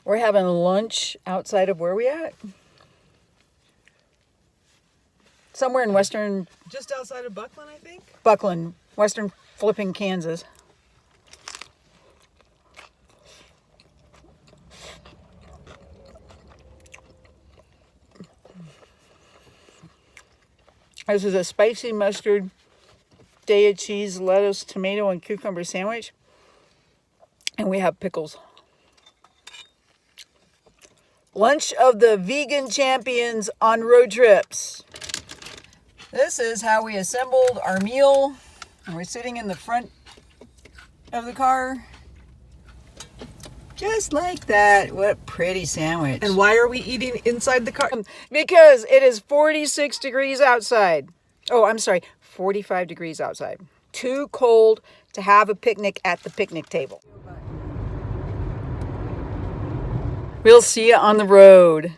We're having lunch outside of where we at? Somewhere in western... Just outside of Buckland, I think? Buckland, western flipping Kansas. This is a spicy mustard, Daya cheese, lettuce, tomato, and cucumber sandwich. And we have pickles. Lunch of the vegan champions on road trips. This is how we assembled our meal. And we're sitting in the front of the car. Just like that. What a pretty sandwich. And why are we eating inside the car? Because it is 46 degrees outside. Oh, I'm sorry, 45 degrees outside. Too cold to have a picnic at the picnic table. We'll see you on the road.